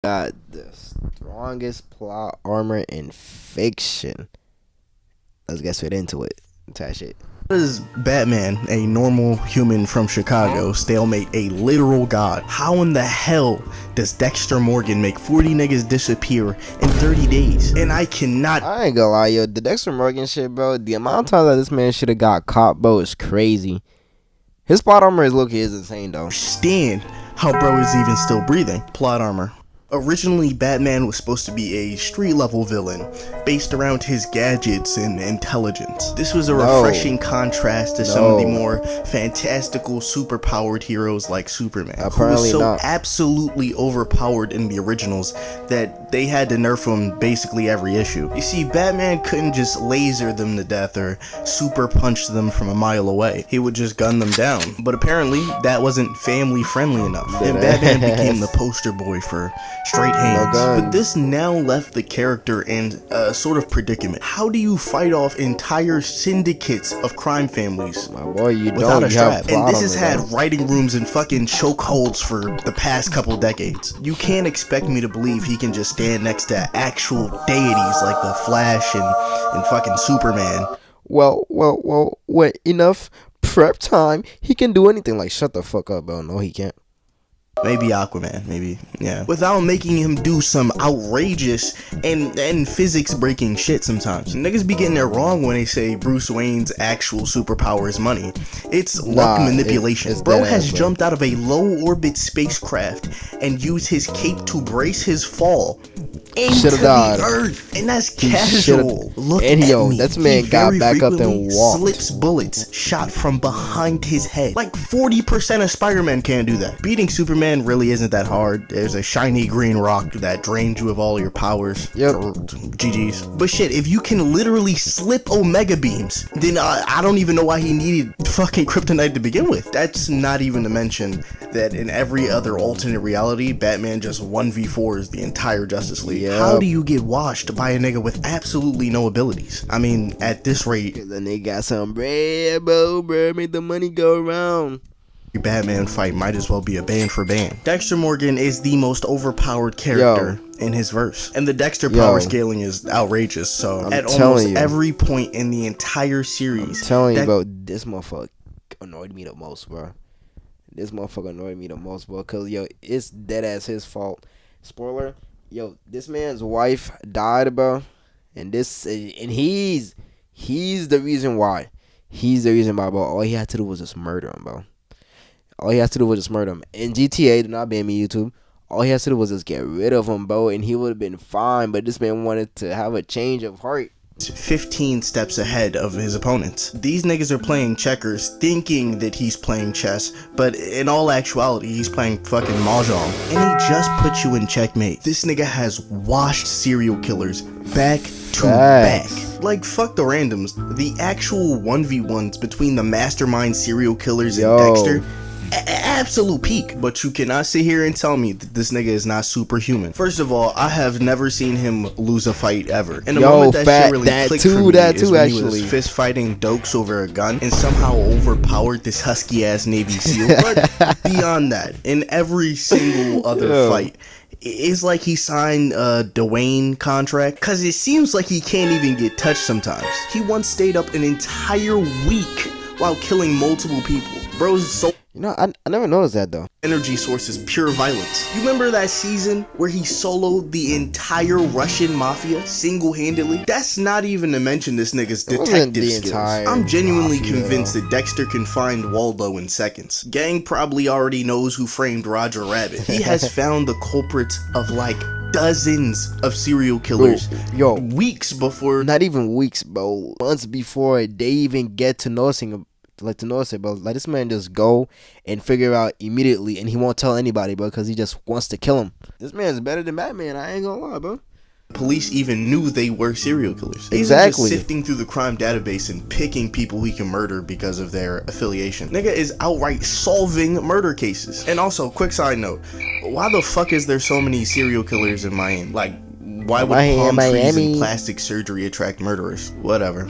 Got the strongest plot armor in fiction. Let's get straight into it. That shit. How does Batman, a normal human from Chicago, stalemate a literal god? How in the hell does Dexter Morgan make 40 niggas disappear in 30 days? And I cannot. I ain't gonna lie, yo. The Dexter Morgan shit, bro. The amount of times that this man should have got caught, bro, is crazy. His plot armor is insane, though. Understand how bro is even still breathing. Plot armor. Originally, Batman was supposed to be a street-level villain, based around his gadgets and intelligence. This was a refreshing contrast to some of the more fantastical, superpowered heroes like Superman, who was so absolutely overpowered in the originals that they had to nerf him basically every issue. You see, Batman couldn't just laser them to death or super punch them from a mile away. He would just gun them down. But apparently, that wasn't family-friendly enough, and Batman became the poster boy for straight hands. But this now left the character in a sort of predicament. How do you fight off entire syndicates of crime families without a strap? And this has had writing rooms and fucking chokeholds for the past couple decades. You can't expect me to believe he can just stand next to actual deities like the Flash and fucking Superman. Well, enough prep time. He can do anything. Like, shut the fuck up, bro. No, he can't. Maybe Aquaman, maybe, yeah. Without making him do some outrageous and physics-breaking shit sometimes. Niggas be getting it wrong when they say Bruce Wayne's actual superpower is money. It's luck manipulation. Bro has jumped out of a low-orbit spacecraft and used his cape to brace his fall into the earth. And that's casual. Look at me. That man got back up and walked. Slips bullets shot from behind his head. Like 40% of Spider-Man can't do that. Beating Superman really isn't that hard. There's a shiny green rock that drains you of all your powers. Yep. GG's. But shit, if you can literally slip Omega beams, then I don't even know why he needed fucking kryptonite to begin with. That's not even to mention that in every other alternate reality, Batman just 1v4s the entire Justice League. Yep. How do you get washed by a nigga with absolutely no abilities? I mean, at this rate, the nigga got some bread, bro, make the money go around. Your Batman fight might as well be a band for band. Dexter Morgan is the most overpowered character in his verse. And the Dexter power scaling is outrageous, so at almost every point in the entire series. I'm telling you, bro, this motherfucker annoyed me the most, bro. Cause, yo, it's dead ass his fault. Spoiler, yo, this man's wife died, bro. And he's the reason why. Bro. All he had to do was just murder him, bro. In GTA, do not ban me, YouTube. All he has to do was just get rid of him, bro, and he would have been fine. But this man wanted to have a change of heart. 15 steps ahead of his opponents. These niggas are playing checkers thinking that he's playing chess, but in all actuality, he's playing fucking mahjong. And he just put you in checkmate. This nigga has washed serial killers back to back. Like, fuck the randoms. The actual 1v1s between the mastermind serial killers and Dexter, absolute peak. But you cannot sit here and tell me that this nigga is not superhuman. First of all, I have never seen him lose a fight ever. And the moment that shit really clicked for me is when he was fist fighting Dokes over a gun and somehow overpowered this husky ass Navy SEAL. But beyond that, in every single other fight, it's like he signed a Dwayne contract, cause it seems like he can't even get touched sometimes. He once stayed up an entire week while killing multiple people. Bro's so... You know, I never noticed that, though. Energy source is pure violence. You remember that season where he soloed the entire Russian mafia single-handedly? That's not even to mention this nigga's detective skills. I'm genuinely convinced that Dexter can find Waldo in seconds. Gang probably already knows who framed Roger Rabbit. He has found the culprits of like dozens of serial killers. Weeks before... Not even weeks, bro. Months before they even get to noticing him. But like, this man just go and figure out immediately, and he won't tell anybody, bro, because he just wants to kill him. This man's better than Batman. I ain't gonna lie, bro. Police even knew they were serial killers. These are just sifting through the crime database and picking people he can murder because of their affiliation. Nigga is outright solving murder cases. And also, quick side note, why the fuck is there so many serial killers in Miami? Like, why would palm trees and plastic surgery attract murderers? Whatever.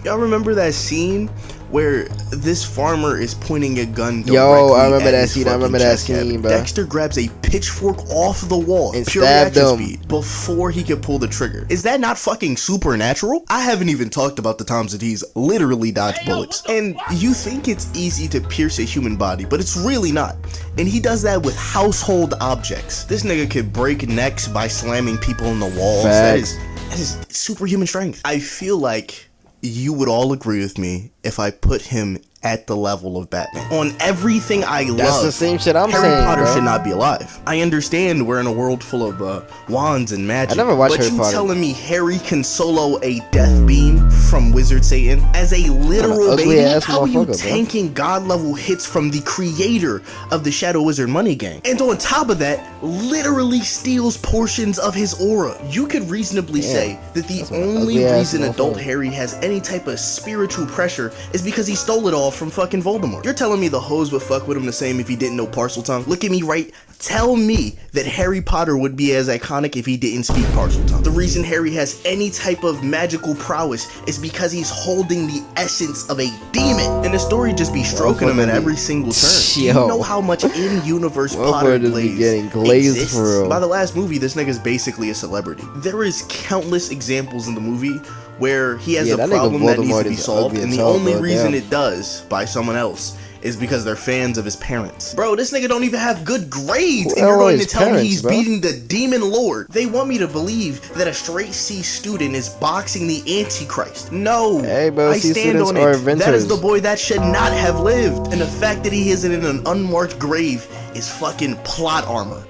Y'all remember that scene where this farmer is pointing a gun directly I remember at that his scene. fucking chest cavity. Bro. Dexter grabs a pitchfork off the wall and pure stabbed reaction him speed before he could pull the trigger. Is that not fucking supernatural? I haven't even talked about the times that he's literally dodged bullets. And you think it's easy to pierce a human body, but it's really not. And he does that with household objects. This nigga could break necks by slamming people in the walls. That is superhuman strength. I feel like you would all agree with me if I put him at the level of Batman. On everything I love, that's the same shit I'm Harry saying, Potter bro. should not be alive. I understand we're in a world full of wands and magic. I never watched but Harry you Potter. telling me Harry can solo a death beam from Wizard Satan as a literal baby? How are you tanking god level hits from the creator of the Shadow Wizard money gang? And on top of that, literally steals portions of his aura. You could reasonably say that the only reason adult Harry has any type of spiritual pressure is because he stole it all from fucking Voldemort. You're telling me the hoes would fuck with him the same if he didn't know parcel tongue? Look at me right. Tell me that Harry Potter would be as iconic if he didn't speak parcel tongue. The reason Harry has any type of magical prowess is because he's holding the essence of a demon. And the story just be stroking him at every single turn. You know how much in-universe Potter glaze exists? For real. By the last movie, this nigga's basically a celebrity. There is countless examples in the movie where he has a problem that needs to be solved, and the only reason it does by someone else is because they're fans of his parents. Bro, this nigga don't even have good grades, and you're going to tell me he's beating the demon lord. They want me to believe that a straight C student is boxing the Antichrist. No, hey, bro, I stand on it. That is the boy that should not have lived, and the fact that he isn't in an unmarked grave is fucking plot armor.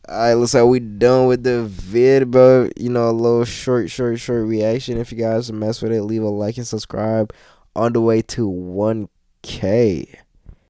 Alright, looks like we done with the vid, bro. You know, a little short reaction. If you guys mess with it, leave a like and subscribe. On the way to 1K.